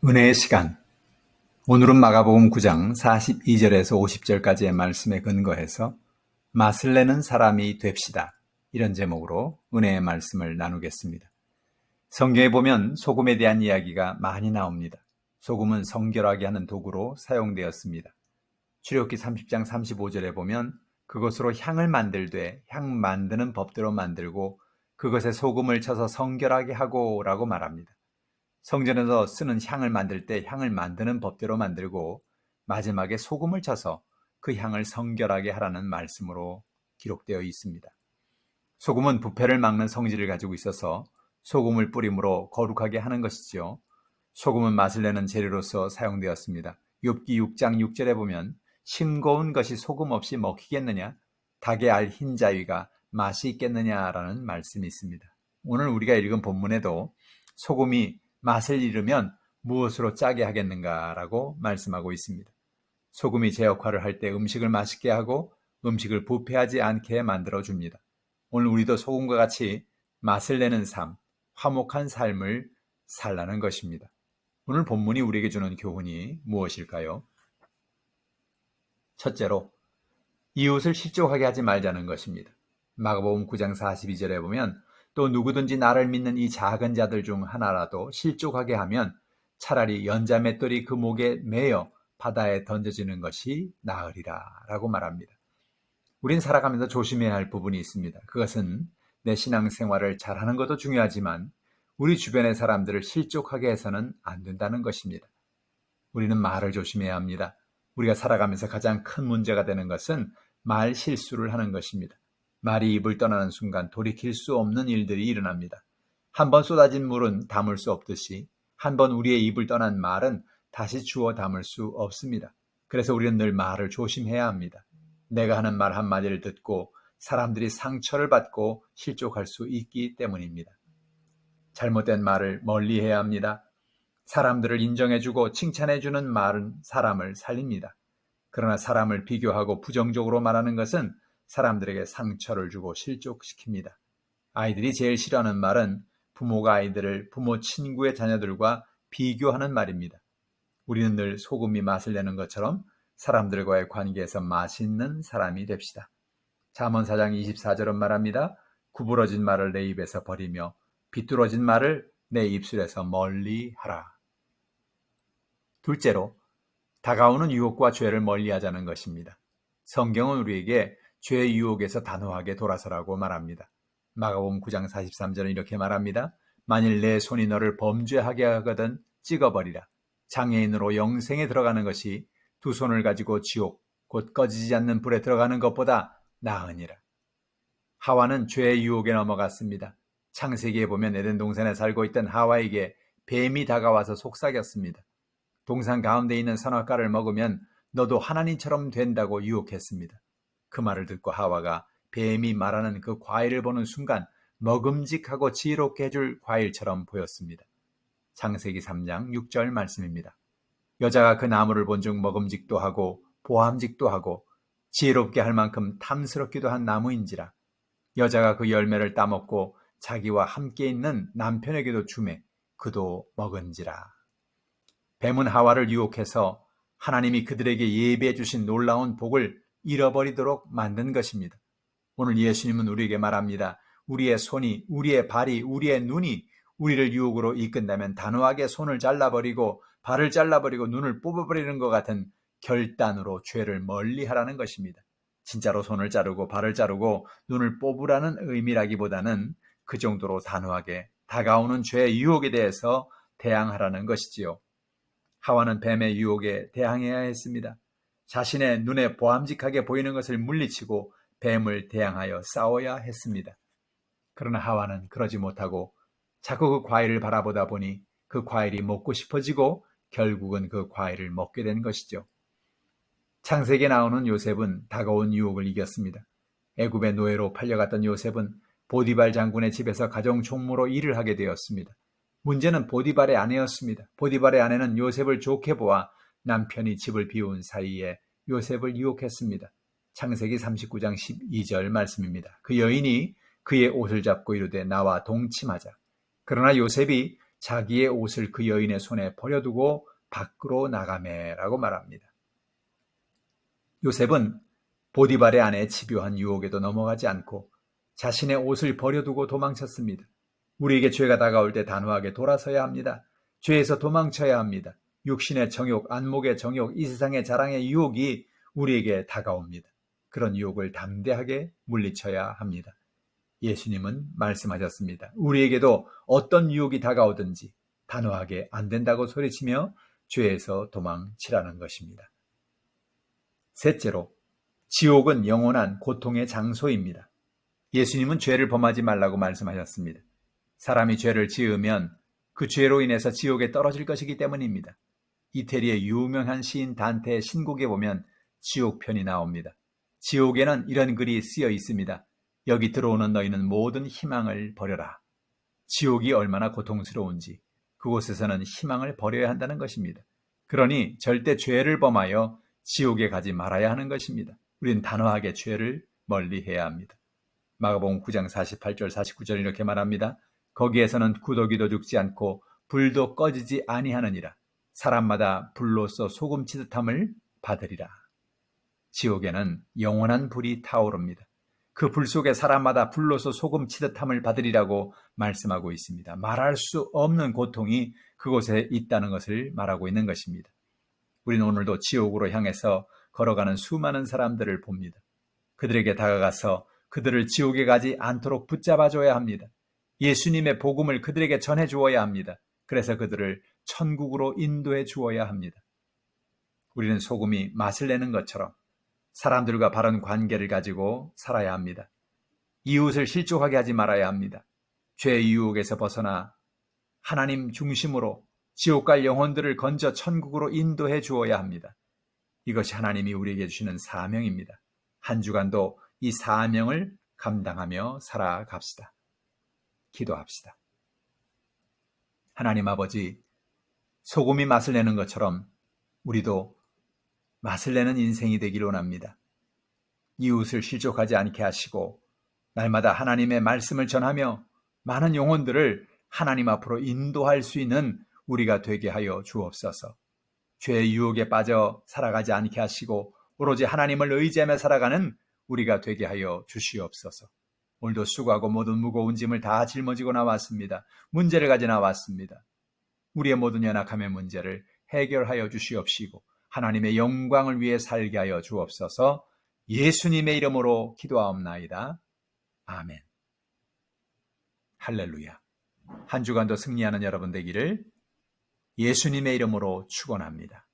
은혜의 시간. 오늘은 마가복음 9장 42절에서 50절까지의 말씀에 근거해서 맛을 내는 사람이 됩시다. 이런 제목으로 은혜의 말씀을 나누겠습니다. 성경에 보면 소금에 대한 이야기가 많이 나옵니다. 소금은 성결하게 하는 도구로 사용되었습니다. 출애굽기 30장 35절에 보면 그것으로 향을 만들되 향 만드는 법대로 만들고 그것에 소금을 쳐서 성결하게 하고 라고 말합니다. 성전에서 쓰는 향을 만들 때 향을 만드는 법대로 만들고 마지막에 소금을 쳐서 그 향을 성결하게 하라는 말씀으로 기록되어 있습니다. 소금은 부패를 막는 성질을 가지고 있어서 소금을 뿌림으로 거룩하게 하는 것이지요. 소금은 맛을 내는 재료로서 사용되었습니다. 욥기 6장 6절에 보면 싱거운 것이 소금 없이 먹히겠느냐? 닭의 알 흰자위가 맛이 있겠느냐라는 말씀이 있습니다. 오늘 우리가 읽은 본문에도 소금이 맛을 잃으면 무엇으로 짜게 하겠는가라고 말씀하고 있습니다. 소금이 제 역할을 할 때 음식을 맛있게 하고 음식을 부패하지 않게 만들어줍니다. 오늘 우리도 소금과 같이 맛을 내는 삶, 화목한 삶을 살라는 것입니다. 오늘 본문이 우리에게 주는 교훈이 무엇일까요? 첫째로, 이웃을 실족하게 하지 말자는 것입니다. 마가복음 9장 42절에 보면 또 누구든지 나를 믿는 이 작은 자들 중 하나라도 실족하게 하면 차라리 연자 맷돌이 그 목에 매여 바다에 던져지는 것이 나으리라 라고 말합니다. 우린 살아가면서 조심해야 할 부분이 있습니다. 그것은 내 신앙생활을 잘하는 것도 중요하지만 우리 주변의 사람들을 실족하게 해서는 안 된다는 것입니다. 우리는 말을 조심해야 합니다. 우리가 살아가면서 가장 큰 문제가 되는 것은 말 실수를 하는 것입니다. 말이 입을 떠나는 순간 돌이킬 수 없는 일들이 일어납니다. 한번 쏟아진 물은 담을 수 없듯이 한번 우리의 입을 떠난 말은 다시 주워 담을 수 없습니다. 그래서 우리는 늘 말을 조심해야 합니다. 내가 하는 말 한마디를 듣고 사람들이 상처를 받고 실족할 수 있기 때문입니다. 잘못된 말을 멀리해야 합니다. 사람들을 인정해주고 칭찬해주는 말은 사람을 살립니다. 그러나 사람을 비교하고 부정적으로 말하는 것은 사람들에게 상처를 주고 실족시킵니다. 아이들이 제일 싫어하는 말은 부모가 아이들을 부모 친구의 자녀들과 비교하는 말입니다. 우리는 늘 소금이 맛을 내는 것처럼 사람들과의 관계에서 맛있는 사람이 됩시다. 잠언 4장 24절은 말합니다. 구부러진 말을 내 입에서 버리며 비뚤어진 말을 내 입술에서 멀리하라. 둘째로, 다가오는 유혹과 죄를 멀리하자는 것입니다. 성경은 우리에게 죄의 유혹에서 단호하게 돌아서라고 말합니다. 마가복음 9장 43절은 이렇게 말합니다. 만일 내 손이 너를 범죄하게 하거든 찍어버리라. 장애인으로 영생에 들어가는 것이 두 손을 가지고 지옥 곧 꺼지지 않는 불에 들어가는 것보다 나으니라. 하와는 죄의 유혹에 넘어갔습니다. 창세기에 보면 에덴 동산에 살고 있던 하와에게 뱀이 다가와서 속삭였습니다. 동산 가운데 있는 선악과를 먹으면 너도 하나님처럼 된다고 유혹했습니다. 그 말을 듣고 하와가 뱀이 말하는 그 과일을 보는 순간 먹음직하고 지혜롭게 해줄 과일처럼 보였습니다. 창세기 3장 6절 말씀입니다. 여자가 그 나무를 본즉 먹음직도 하고 보암직도 하고 지혜롭게 할 만큼 탐스럽기도 한 나무인지라. 여자가 그 열매를 따먹고 자기와 함께 있는 남편에게도 주매 그도 먹은지라. 뱀은 하와를 유혹해서 하나님이 그들에게 예비해 주신 놀라운 복을 잃어버리도록 만든 것입니다. 오늘 예수님은 우리에게 말합니다. 우리의 손이, 우리의 발이, 우리의 눈이 우리를 유혹으로 이끈다면 단호하게 손을 잘라버리고 발을 잘라버리고 눈을 뽑아버리는 것 같은 결단으로 죄를 멀리하라는 것입니다. 진짜로 손을 자르고 발을 자르고 눈을 뽑으라는 의미라기보다는 그 정도로 단호하게 다가오는 죄의 유혹에 대해서 대항하라는 것이지요. 하와는 뱀의 유혹에 대항해야 했습니다. 자신의 눈에 보암직하게 보이는 것을 물리치고 뱀을 대항하여 싸워야 했습니다. 그러나 하와는 그러지 못하고 자꾸 그 과일을 바라보다 보니 그 과일이 먹고 싶어지고 결국은 그 과일을 먹게 된 것이죠. 창세기에 나오는 요셉은 다가온 유혹을 이겼습니다. 애굽의 노예로 팔려갔던 요셉은 보디발 장군의 집에서 가정 총무로 일을 하게 되었습니다. 문제는 보디발의 아내였습니다. 보디발의 아내는 요셉을 좋게 보아 남편이 집을 비운 사이에 요셉을 유혹했습니다. 창세기 39장 12절 말씀입니다. 그 여인이 그의 옷을 잡고 이르되 나와 동침하자. 그러나 요셉이 자기의 옷을 그 여인의 손에 버려두고 밖으로 나가매라고 말합니다. 요셉은 보디발의 아내의 집요한 유혹에도 넘어가지 않고 자신의 옷을 버려두고 도망쳤습니다. 우리에게 죄가 다가올 때 단호하게 돌아서야 합니다. 죄에서 도망쳐야 합니다. 육신의 정욕, 안목의 정욕, 이 세상의 자랑의 유혹이 우리에게 다가옵니다. 그런 유혹을 담대하게 물리쳐야 합니다. 예수님은 말씀하셨습니다. 우리에게도 어떤 유혹이 다가오든지 단호하게 안 된다고 소리치며 죄에서 도망치라는 것입니다. 셋째로, 지옥은 영원한 고통의 장소입니다. 예수님은 죄를 범하지 말라고 말씀하셨습니다. 사람이 죄를 지으면 그 죄로 인해서 지옥에 떨어질 것이기 때문입니다. 이태리의 유명한 시인 단테의 신곡에 보면 지옥편이 나옵니다. 지옥에는 이런 글이 쓰여 있습니다. 여기 들어오는 너희는 모든 희망을 버려라. 지옥이 얼마나 고통스러운지 그곳에서는 희망을 버려야 한다는 것입니다. 그러니 절대 죄를 범하여 지옥에 가지 말아야 하는 것입니다. 우리는 단호하게 죄를 멀리해야 합니다. 마가복음 9장 48절 49절 이렇게 말합니다. 거기에서는 구더기도 죽지 않고 불도 꺼지지 아니하느니라. 사람마다 불로써 소금 치듯함을 받으리라. 지옥에는 영원한 불이 타오릅니다. 그 불 속에 사람마다 불로서 소금 치듯함을 받으리라고 말씀하고 있습니다. 말할 수 없는 고통이 그곳에 있다는 것을 말하고 있는 것입니다. 우리는 오늘도 지옥으로 향해서 걸어가는 수많은 사람들을 봅니다. 그들에게 다가가서 그들을 지옥에 가지 않도록 붙잡아줘야 합니다. 예수님의 복음을 그들에게 전해 주어야 합니다. 그래서 그들을 천국으로 인도해 주어야 합니다. 우리는 소금이 맛을 내는 것처럼 사람들과 바른 관계를 가지고 살아야 합니다. 이웃을 실족하게 하지 말아야 합니다. 죄의 유혹에서 벗어나 하나님 중심으로 지옥 갈 영혼들을 건져 천국으로 인도해 주어야 합니다. 이것이 하나님이 우리에게 주시는 사명입니다. 한 주간도 이 사명을 감당하며 살아갑시다. 기도합시다. 하나님 아버지, 소금이 맛을 내는 것처럼 우리도 맛을 내는 인생이 되기를 원합니다. 이웃을 실족하지 않게 하시고 날마다 하나님의 말씀을 전하며 많은 영혼들을 하나님 앞으로 인도할 수 있는 우리가 되게 하여 주옵소서. 죄의 유혹에 빠져 살아가지 않게 하시고 오로지 하나님을 의지하며 살아가는 우리가 되게 하여 주시옵소서. 오늘도 수고하고 모든 무거운 짐을 다 짊어지고 나왔습니다. 문제를 가져 나왔습니다. 우리의 모든 연약함의 문제를 해결하여 주시옵시고 하나님의 영광을 위해 살게 하여 주옵소서. 예수님의 이름으로 기도하옵나이다. 아멘. 할렐루야. 한 주간도 승리하는 여러분 되기를 예수님의 이름으로 축원합니다.